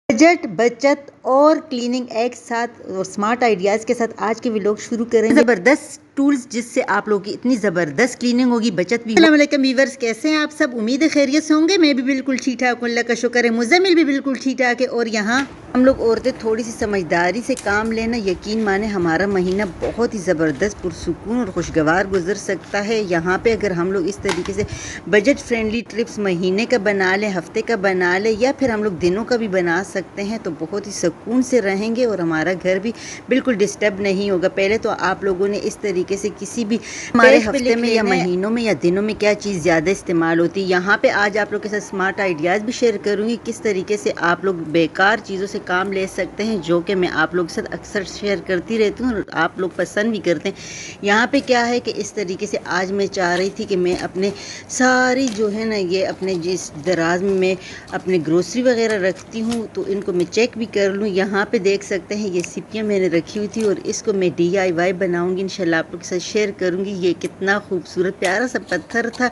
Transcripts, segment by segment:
Budget, बचत और cleaning एक साथ और स्मार्ट आइडियाज़ के साथ आज के व्लॉग शुरू करेंगे। ज़बरदस्त टूल्स जिससे आप लोगों की इतनी ज़बरदस्त क्लीनिंग होगी, बचत भी। अस्सलाम वालेकुम व्यूअर्स, कैसे हैं आप सब? उम्मीद है खैरियत से होंगे। मैं भी बिल्कुल ठीक ठाक हूं, अल्लाह का शुक्र है। मुज़म्मिल भी बिल्कुल ठीक ठाक है। और यहाँ हम लोग औरतें थोड़ी सी समझदारी से काम लेना, यकीन माने हमारा महीना बहुत ही ज़बरदस्त, पुरसुकून और खुशगवार गुजर सकता है। यहाँ पे अगर हम लोग इस तरीके से बजट फ्रेंडली ट्रिप्स महीने का बना लें, हफ्ते का बना लें, या फिर हम लोग दिनों का भी बना सकते हैं, तो बहुत ही सुकून से रहेंगे और हमारा घर भी बिल्कुल डिस्टर्ब नहीं होगा। पहले तो आप लोगों ने इस तरीके से किसी भी हमारे हफ्ते में या महीनों में या दिनों में क्या चीज़ ज़्यादा इस्तेमाल होती है, यहाँ पे आज आप लोग के साथ स्मार्ट आइडियाज़ भी शेयर करूँगी, किस तरीके से आप लोग बेकार चीज़ों से काम ले सकते हैं, जो कि मैं आप लोग के साथ अक्सर शेयर करती रहती हूँ और आप लोग पसंद भी करते हैं। यहाँ पे क्या है कि इस तरीके से आज मैं चाह रही थी कि मैं अपने सारी जो है ना, ये अपने जिस दराज में मैं अपने ग्रोसरी वगैरह रखती हूँ, तो इनको मैं चेक भी कर लूँ। यहाँ पे देख सकते हैं ये सिपियाँ मैंने रखी हुई थी और इसको मैं DIY बनाऊँगी, इंशाल्लाह आप लोग के साथ शेयर करूँगी। ये कितना खूबसूरत प्यारा सा पत्थर था,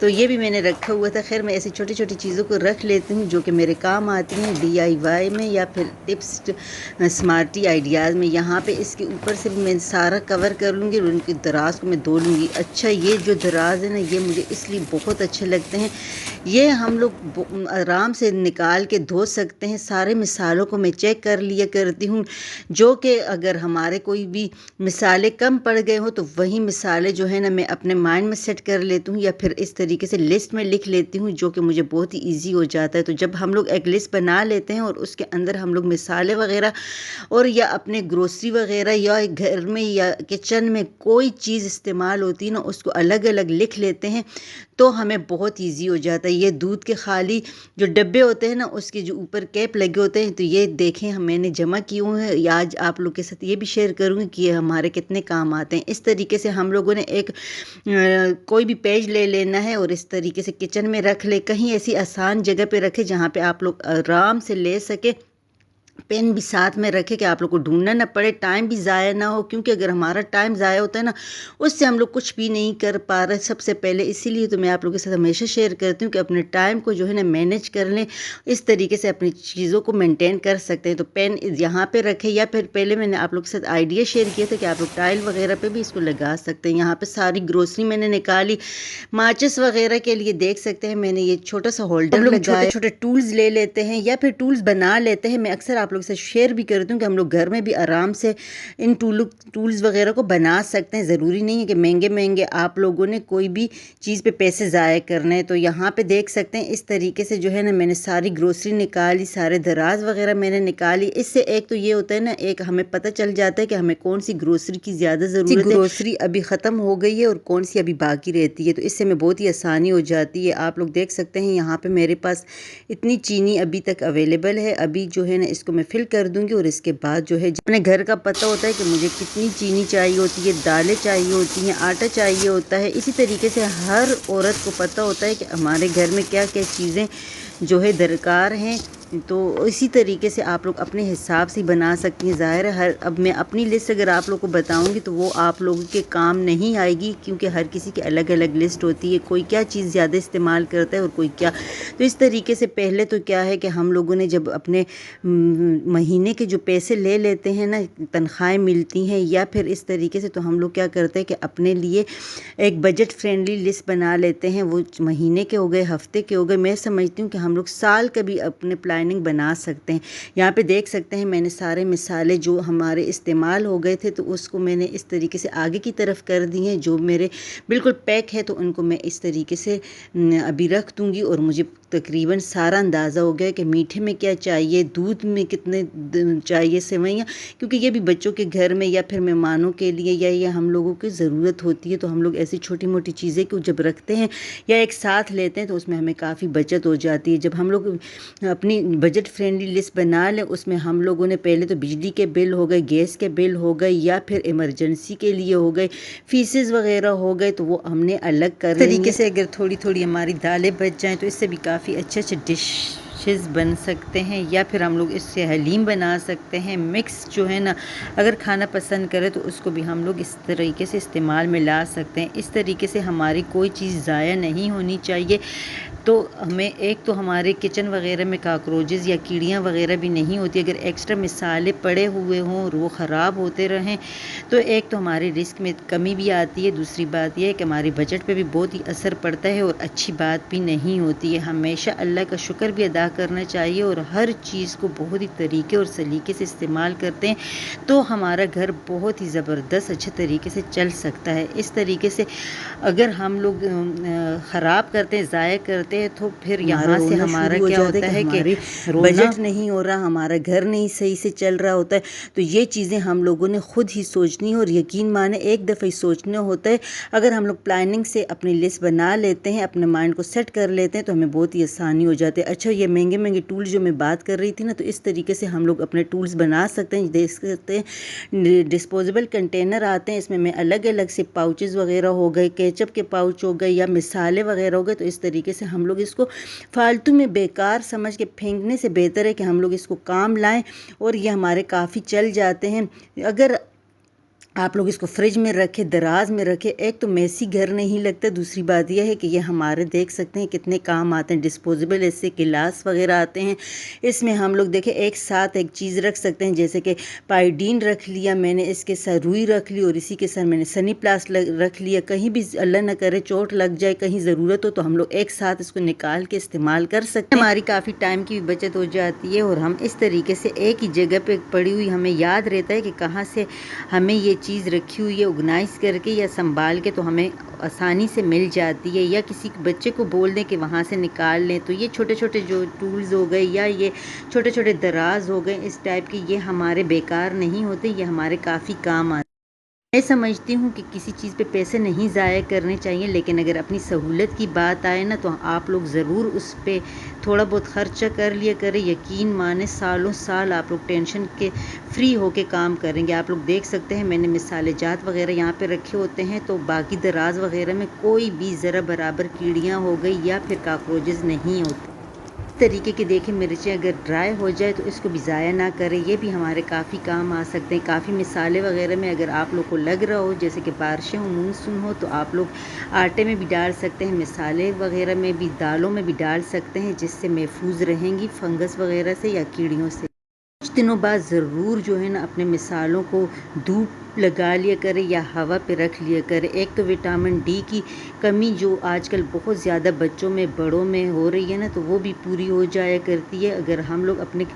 तो ये भी मैंने रखा हुआ था। खैर मैं ऐसी छोटी छोटी चीज़ों को रख लेती हूँ जो कि मेरे काम आती हैं DIY में या फिर टिप्स स्मार्टी आइडियाज़ में। यहाँ पे इसके ऊपर से भी मैं सारा कवर कर लूँगी और उनकी दराज को मैं धो लूँगी। अच्छा, ये जो दराज है ना, ये मुझे इसलिए बहुत अच्छे लगते हैं। ये हम लोग आराम से निकाल के धो सकते हैं। सारे मिसालों को मैं चेक कर लिया करती हूँ, जो कि अगर हमारे कोई भी मिसाले कम पड़ गए हो तो वही मिसाले जो है ना, मैं अपने माइंड में सेट कर लेती हूँ या फिर इस तरीके से लिस्ट में लिख लेती हूँ, जो कि मुझे बहुत ही ईजी हो जाता है। तो जब हम लोग एक लिस्ट बना लेते हैं और उसके अंदर हम लोग मिसाले वगैरह और या अपने ग्रोसरी वगैरह या घर में या किचन में कोई चीज़ इस्तेमाल होती है ना, उसको अलग अलग लिख लेते हैं, तो हमें बहुत ईजी हो जाता है। ये दूध के खाली जो डब्बे होते हैं ना, उसके जो ऊपर कैप लगे होते हैं, तो ये देखें मैंने जमा किए हुए हैं। आज आप लोग के साथ ये भी शेयर करूँगी कि ये हमारे कितने काम आते हैं। इस तरीके से हम लोगों ने एक कोई भी पेज ले लेना है और इस तरीके से किचन में रख ले, कहीं ऐसी आसान जगह पे रखें जहाँ पे आप लोग आराम से ले सके। पेन भी साथ में रखें कि आप लोग को ढूंढना ना पड़े, टाइम भी ज़ाया ना हो, क्योंकि अगर हमारा टाइम ज़ाया होता है ना, उससे हम लोग कुछ भी नहीं कर पा रहे सबसे पहले। इसीलिए तो मैं आप लोगों के साथ हमेशा शेयर करती हूँ कि अपने टाइम को जो है ना मैनेज कर लें, इस तरीके से अपनी चीज़ों को मेंटेन कर सकते हैं। तो पेन यहाँ पे रखें, या फिर पहले मैंने आप लोग के साथ आइडिया शेयर किया था कि आप लोग टाइल वगैरह पर भी इसको लगा सकते हैं। यहाँ पर सारी ग्रोसरी मैंने निकाली, माचिस वगैरह के लिए देख सकते हैं मैंने ये छोटा सा होल्डर लगाया। छोटे छोटे टूल्स ले लेते हैं या फिर टूल्स बना लेते हैं। मैं अक्सर आप लोग से शेयर भी करती हूँ कि हम लोग घर में भी आराम से इन टूल्स वगैरह को बना सकते हैं। ज़रूरी नहीं है कि महंगे महंगे आप लोगों ने कोई भी चीज़ पे पैसे ज़ाया करने हैं। तो यहाँ पे देख सकते हैं इस तरीके से जो है ना, मैंने सारी ग्रोसरी निकाली, सारे दराज वगैरह मैंने निकाली। इससे एक तो ये होता है ना, एक हमें पता चल जाता है कि हमें कौन सी ग्रोसरी की ज़्यादा ज़रूरत है, ग्रोसरी अभी ख़त्म हो गई है और कौन सी अभी बाकी रहती है। तो इससे हमें बहुत ही आसानी हो जाती है। आप लोग देख सकते हैं यहाँ पे मेरे पास इतनी चीनी अभी तक अवेलेबल है। अभी जो है ना, इसको मैं फिल कर दूंगी और इसके बाद जो है, अपने घर का पता होता है कि मुझे कितनी चीनी चाहिए होती है, दालें चाहिए होती हैं, आटा चाहिए होता है। इसी तरीके से हर औरत को पता होता है कि हमारे घर में क्या क्या चीज़ें जो है दरकार हैं। तो इसी तरीके से आप लोग अपने हिसाब से बना सकती हैं। ज़ाहिर है अब मैं अपनी लिस्ट अगर आप लोग को बताऊंगी तो वो आप लोगों के काम नहीं आएगी, क्योंकि हर किसी की अलग अलग लिस्ट होती है, कोई क्या चीज़ ज़्यादा इस्तेमाल करता है और कोई क्या। तो इस तरीके से पहले तो क्या है कि हम लोगों ने जब अपने महीने के जो पैसे ले लेते हैं ना, तनख्वाहें मिलती हैं या फिर इस तरीके से, तो हम लोग क्या करते हैं कि अपने लिए एक बजट फ्रेंडली लिस्ट बना लेते हैं। वो महीने के हो गए, हफ्ते के हो गए। मैं समझती हूँ कि हम लोग साल का भी अपने प्लानिंग बना सकते हैं। यहाँ पे देख सकते हैं मैंने सारे मिसाले जो हमारे इस्तेमाल हो गए थे, तो उसको मैंने इस तरीके से आगे की तरफ कर दी हैं। जो मेरे बिल्कुल पैक है तो उनको मैं इस तरीके से अभी रख दूँगी। और मुझे तकरीबन सारा अंदाज़ा हो गया कि मीठे में क्या चाहिए, दूध में कितने चाहिए सेवइयाँ, क्योंकि ये भी बच्चों के घर में या फिर मेहमानों के लिए या हम लोगों की ज़रूरत होती है। तो हम लोग ऐसी छोटी मोटी चीज़ें को जब रखते हैं या एक साथ लेते हैं तो उसमें हमें काफ़ी बचत हो जाती है। जब हम लोग अपनी बजट फ्रेंडली लिस्ट बना लें, उसमें हम लोगों ने पहले तो बिजली के बिल हो गए, गैस के बिल हो गए, या फिर इमरजेंसी के लिए हो गए, फीसेस वगैरह हो गए, तो वो हमने अलग कर तरीके से अगर थोड़ी थोड़ी हमारी दालें बच जाएं तो इससे भी काफ़ी अच्छे अच्छे डिशेस बन सकते हैं। या फिर हम लोग इससे हलीम बना सकते हैं। मिक्स जो है ना, अगर खाना पसंद करें तो उसको भी हम लोग इस तरीके से इस्तेमाल में ला सकते हैं। इस तरीके से हमारी कोई चीज़ ज़ाया नहीं होनी चाहिए। तो हमें एक तो हमारे किचन वगैरह में काकरोचेस या कीड़ियाँ वगैरह भी नहीं होती। अगर एक्स्ट्रा मिसाले पड़े हुए हों और वो ख़राब होते रहें तो एक तो हमारे रिस्क में कमी भी आती है, दूसरी बात यह है कि हमारे बजट पे भी बहुत ही असर पड़ता है और अच्छी बात भी नहीं होती है। हमेशा अल्लाह का शुक्र भी अदा करना चाहिए और हर चीज़ को बहुत ही तरीके और सलीके से इस्तेमाल करते हैं तो हमारा घर बहुत ही ज़बरदस्त अच्छे तरीके से चल सकता है। इस तरीके से अगर हम लोग ख़राब करते हैं, ज़ाया करते हैं तो फिर यहाँ से हमारा क्या होता है कि बजट नहीं हो रहा, हमारा घर नहीं सही से चल रहा होता है। तो ये चीज़ें हम लोगों ने खुद ही सोचनी और यकीन माने एक दफ़ा ही सोचना होता है। अगर हम लोग प्लानिंग से अपनी लिस्ट बना लेते हैं, अपने माइंड को सेट कर लेते हैं तो हमें बहुत ही आसानी हो जाती है। अच्छा, ये महंगे महंगे टूल्स जो मैं बात कर रही थी ना, तो इस तरीके से हम लोग अपने टूल्स बना सकते हैं। देख सकते हैं डिस्पोजेबल कंटेनर आते हैं, इसमें मैं अलग अलग से पाउचेस वगैरह हो गए, केचप के पाउच हो गए या मिसाले वगैरह हो गए। तो इस तरीके से हम लोग इसको फालतू में बेकार समझ के फेंकने से बेहतर है कि हम लोग इसको काम लाएं और ये हमारे काफ़ी चल जाते हैं। अगर आप लोग इसको फ्रिज में रखें, दराज में रखें, एक तो मेसी घर नहीं लगता, दूसरी बात यह है कि ये हमारे देख सकते हैं कितने काम आते हैं। डिस्पोजेबल ऐसे गिलास वगैरह आते हैं, इसमें हम लोग देखें एक साथ एक चीज़ रख सकते हैं। जैसे कि पायोडीन रख लिया मैंने, इसके साथ रुई रख ली और इसी के साथ मैंने सनी प्लास्ट रख लिया। कहीं भी अल्लाह न करे चोट लग जाए, कहीं ज़रूरत हो तो हम लोग एक साथ इसको निकाल के इस्तेमाल कर सकते हैं। हमारी काफ़ी टाइम की भी बचत हो जाती है और हम इस तरीके से एक ही जगह पर पड़ी हुई हमें याद रहता है कि कहाँ से हमें ये चीज़ रखी हुई है, ऑर्गेनाइज करके या संभाल के तो हमें आसानी से मिल जाती है। या किसी बच्चे को बोल दें कि वहाँ से निकाल लें। तो ये छोटे छोटे जो टूल्स हो गए या ये छोटे छोटे दराज हो गए इस टाइप के, ये हमारे बेकार नहीं होते, ये हमारे काफ़ी काम आते हैं। मैं समझती हूँ कि किसी चीज़ पे पैसे नहीं ज़ाया करने चाहिए, लेकिन अगर अपनी सहूलत की बात आए ना तो आप लोग ज़रूर उस पर थोड़ा बहुत खर्चा कर लिया करें। यकीन माने सालों साल आप लोग टेंशन के फ्री होके काम करेंगे। आप लोग देख सकते हैं मैंने मिसाले जात वगैरह यहाँ पे रखे होते हैं, तो बाकी दराज वगैरह में कोई भी ज़रा बराबर कीड़ियाँ हो गई या फिर काकरोचेस नहीं होते। तरीके की देखें, मिर्चें अगर ड्राई हो जाए तो इसको भी ज़ाया ना करें, ये भी हमारे काफ़ी काम आ सकते हैं। काफ़ी मिसाले वगैरह में अगर आप लोग को लग रहा हो जैसे कि बारिशें हो, मानसून हो, तो आप लोग आटे में भी डाल सकते हैं, मिसाले वगैरह में भी, दालों में भी डाल सकते हैं, जिससे महफूज रहेंगी फंगस वगैरह से या कीड़ियों से। कुछ दिनों बाद ज़रूर जो है ना अपने मिसालों को धूप लगा लिया करें या हवा पे रख लिया करें। एक तो विटामिन डी की कमी जो आजकल बहुत ज़्यादा बच्चों में बड़ों में हो रही है ना, तो वो भी पूरी हो जाया करती है अगर हम लोग अपने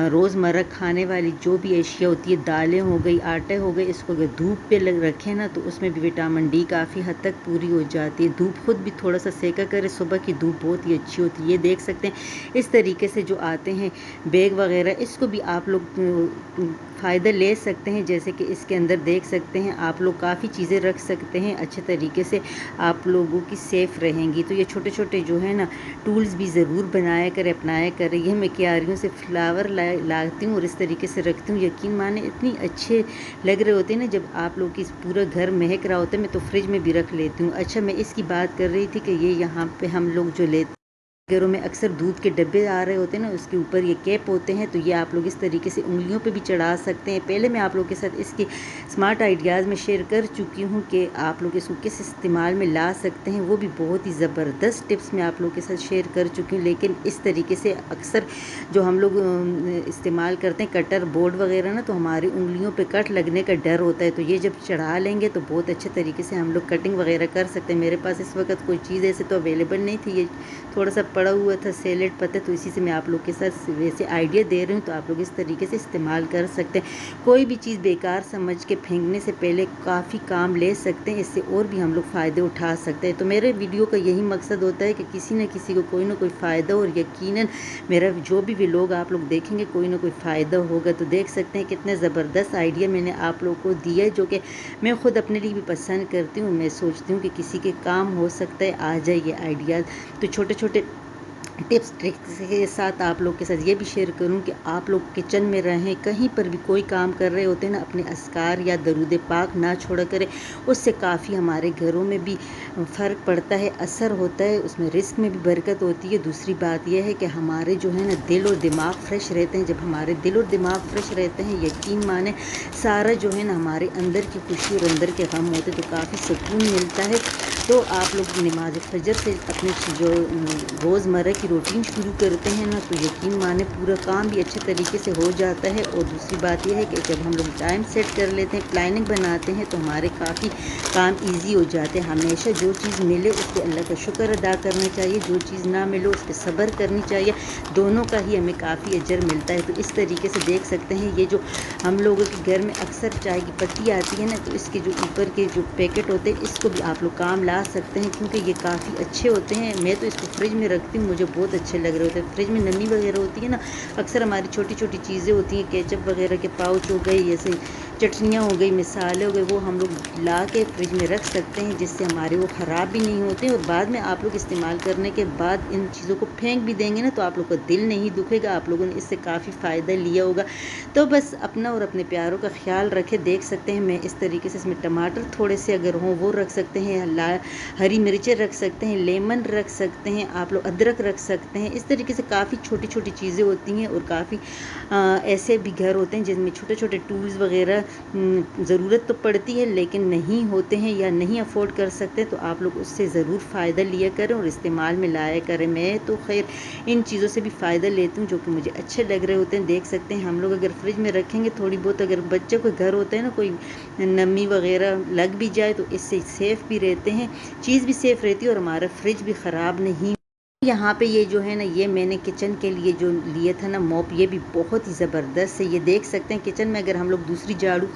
रोज़मर्रा खाने वाली जो भी अशिया होती है, दालें हो गई, आटे हो गए, इसको अगर धूप पे रखें ना तो उसमें भी विटामिन डी काफ़ी हद तक पूरी हो जाती है। धूप खुद भी थोड़ा सा सेका करें, सुबह की धूप बहुत ही अच्छी होती है। ये देख सकते हैं इस तरीके से जो आते हैं बैग वगैरह, इसको भी आप लोग फ़ायदा ले सकते हैं। जैसे कि इसके अंदर देख सकते हैं आप लोग काफ़ी चीज़ें रख सकते हैं, अच्छे तरीके से आप लोगों की सेफ़ रहेंगी। तो ये छोटे छोटे जो है ना टूल्स भी ज़रूर बनाया करें, अपनाया करें। ये मैं क्यारियों से फ्लावर लाती हूँ और इस तरीके से रखती हूँ। यकीन माने इतनी अच्छे लग रहे होते हैं ना जब आप लोग की पूरा घर महक रहा होता है। मैं तो फ्रिज में भी रख लेती हूँ। अच्छा, मैं इसकी बात कर रही थी कि ये यहाँ पे हम लोग जो लेते घरों में अक्सर दूध के डब्बे आ रहे होते हैं ना, उसके ऊपर ये कैप होते हैं, तो ये आप लोग इस तरीके से उंगलियों पे भी चढ़ा सकते हैं। पहले मैं आप लोग के साथ इसकी स्मार्ट आइडियाज़ में शेयर कर चुकी हूँ कि आप लोग इसको किस इस्तेमाल में ला सकते हैं, वो भी बहुत ही ज़बरदस्त टिप्स मैं आप लोग के साथ शेयर कर चुकी हूँ। लेकिन इस तरीके से अक्सर जो हम लोग इस्तेमाल करते हैं कटर बोर्ड वगैरह ना, तो हमारी उंगलियों पर कट लगने का डर होता है। तो ये जब चढ़ा लेंगे तो बहुत अच्छे तरीके से हम लोग कटिंग वगैरह कर सकते हैं। मेरे पास इस वक्त कोई चीज़ ऐसे तो अवेलेबल नहीं थी, ये थोड़ा सा पड़ा हुआ था सैलेड पत्ते, तो इसी से मैं आप लोग के साथ वैसे आइडिया दे रही हूँ। तो आप लोग इस तरीके से इस्तेमाल कर सकते हैं। कोई भी चीज़ बेकार समझ के फेंकने से पहले काफ़ी काम ले सकते हैं, इससे और भी हम लोग फ़ायदे उठा सकते हैं। तो मेरे वीडियो का यही मकसद होता है कि किसी न किसी को कोई ना कोई फ़ायदा, और यकीनन मेरा जो भी व्लॉग आप लोग देखेंगे कोई ना कोई फ़ायदा होगा। तो देख सकते हैं कितने ज़बरदस्त आइडिया मैंने आप लोग को दिया है, जो कि मैं ख़ुद अपने लिए भी पसंद करती हूँ। मैं सोचती हूँ कि किसी के काम हो सकता है, आ जाए ये आइडियाज़। तो छोटे छोटे टिप्स ट्रिक्स के साथ आप लोग के साथ ये भी शेयर करूं कि आप लोग किचन में रहें, कहीं पर भी कोई काम कर रहे होते हैं ना, अपने अस्कार या दरूद पाक ना छोड़ा करें। उससे काफ़ी हमारे घरों में भी फ़र्क पड़ता है, असर होता है, उसमें रिस्क में भी बरकत होती है। दूसरी बात यह है कि हमारे जो है ना दिल और दिमाग फ्रेश रहते हैं। जब हमारे दिल और दिमाग फ्रेश रहते हैं, यकीन माने सारा जो है ना हमारे अंदर की खुशी और अंदर के गम होते हैं, तो काफ़ी सुकून मिलता है। तो आप लोग नमाज फजर से अपने जो रोज़मर्रा की रूटीन शुरू करते हैं ना, तो यकीन माने पूरा काम भी अच्छे तरीके से हो जाता है। और दूसरी बात यह है कि जब हम लोग टाइम सेट कर लेते हैं, प्लानिंग बनाते हैं, तो हमारे काफ़ी काम इजी हो जाते हैं। हमेशा जो चीज़ मिले उस पर अल्लाह का शुक्र अदा करना चाहिए, जो चीज़ ना मिले उस पर सब्र करनी चाहिए। दोनों का ही हमें काफ़ी अजर मिलता है। तो इस तरीके से देख सकते हैं, ये जो हम लोगों के घर में अक्सर चाय की पत्ती आती है ना, तो इसके जो ऊपर के जो पैकेट होते हैं, इसको भी आप लोग काम ला सकते हैं, क्योंकि ये काफ़ी अच्छे होते हैं। मैं तो इसको फ्रिज में रखती हूँ, मुझे बहुत अच्छे लग रहे होते हैं। फ्रिज में नमी वगैरह होती है ना, अक्सर हमारी छोटी छोटी चीज़ें होती हैं, केचप वगैरह के पाउच हो गए, जैसे चटनियाँ हो गई, मिसाले हो गए, वो हम लोग ला के फ्रिज में रख सकते हैं, जिससे हमारे वो ख़राब भी नहीं होते। और बाद में आप लोग इस्तेमाल करने के बाद इन चीज़ों को फेंक भी देंगे ना, तो आप लोग का दिल नहीं दुखेगा, आप लोगों ने इससे काफ़ी फ़ायदा लिया होगा। तो बस अपना और अपने प्यारों का ख्याल रखें। देख सकते हैं मैं इस तरीके से इसमें टमाटर थोड़े से अगर हों वो रख सकते हैं, हरी मिर्चें रख सकते हैं, लेमन रख सकते हैं, आप लोग अदरक रख सकते हैं। इस तरीके से काफ़ी छोटी छोटी चीज़ें होती हैं। और काफ़ी ऐसे भी घर होते हैं जिनमें छोटे छोटे टूल्स वगैरह ज़रूरत तो पड़ती है, लेकिन नहीं होते हैं या नहीं अफोर्ड कर सकते, तो आप लोग उससे ज़रूर फ़ायदा लिया करें और इस्तेमाल में लाया करें। मैं तो खैर इन चीज़ों से भी फ़ायदा लेती हूँ, जो कि मुझे अच्छे लग रहे होते हैं। देख सकते हैं हम लोग अगर फ्रिज में रखेंगे, थोड़ी बहुत अगर बच्चे कोई घर होता है ना, कोई नमी वगैरह लग भी जाए, तो इससे सेफ़ भी रहते हैं, चीज़ भी सेफ़ रहती है और हमारा फ्रिज भी ख़राब नहीं। यहाँ पे ये जो है ना, ये मैंने किचन के लिए जो लिए था ना मॉप, ये भी बहुत ही ज़बरदस्त है। ये देख सकते हैं किचन में अगर हम लोग दूसरी झाड़ू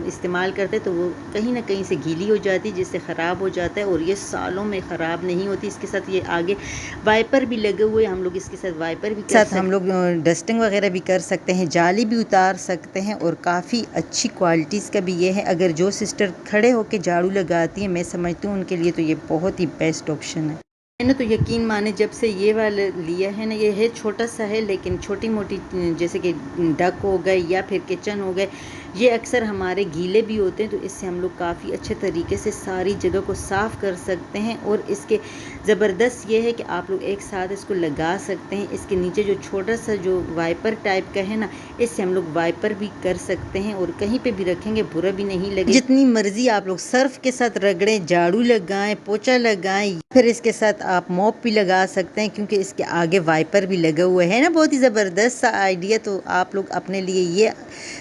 इस्तेमाल करते हैं, तो वो कहीं ना कहीं से गीली हो जाती है, जिससे ख़राब हो जाता है। और ये सालों में ख़राब नहीं होती। इसके साथ ये आगे वाइपर भी लगे हुए, हम लोग इसके साथ वाइपर भी कर सकते हैं, हम लोग डस्टिंग वगैरह भी कर सकते हैं, जाली भी उतार सकते हैं। और काफ़ी अच्छी क्वालिटीज़ का भी ये है। अगर जो सिस्टर खड़े होकर झाड़ू लगाती हैं, मैं समझती हूँ उनके लिए तो ये बहुत ही बेस्ट ऑप्शन है। मैंने तो यकीन माने जब से ये वाला लिया है ना, ये है छोटा सा है, लेकिन छोटी मोटी जैसे कि डक हो गए या फिर किचन हो गए, ये अक्सर हमारे गीले भी होते हैं, तो इससे हम लोग काफ़ी अच्छे तरीके से सारी जगह को साफ़ कर सकते हैं। और इसके ज़बरदस्त ये है कि आप लोग एक साथ इसको लगा सकते हैं। इसके नीचे जो छोटा सा जो वाइपर टाइप का है ना, इससे हम लोग वाइपर भी कर सकते हैं और कहीं पे भी रखेंगे बुरा भी नहीं लगे। जितनी मर्जी आप लोग सर्फ के साथ रगड़ें, झाड़ू लगाएं, पोछा लगाएं, फिर इसके साथ आप मॉप भी लगा सकते हैं, क्योंकि इसके आगे वाइपर भी लगे हुए हैं ना। बहुत ही ज़बरदस्त सा आइडिया। तो आप लोग अपने लिए ये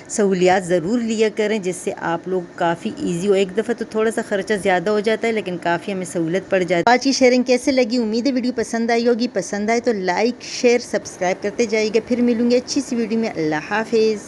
सहूलियात ज़रूर लिया करें, जिससे आप लोग काफ़ी ईजी हो। एक दफ़ा तो थोड़ा सा ख़र्चा ज़्यादा हो जाता है, लेकिन काफ़ी हमें सहूलत पड़ जाती है। आज की शेयरिंग कैसे लगी? उम्मीद है वीडियो पसंद आई होगी। पसंद आए तो लाइक शेयर सब्सक्राइब करते जाइएगा। फिर मिलूंगी अच्छी सी वीडियो में। अल्लाह हाफिज़।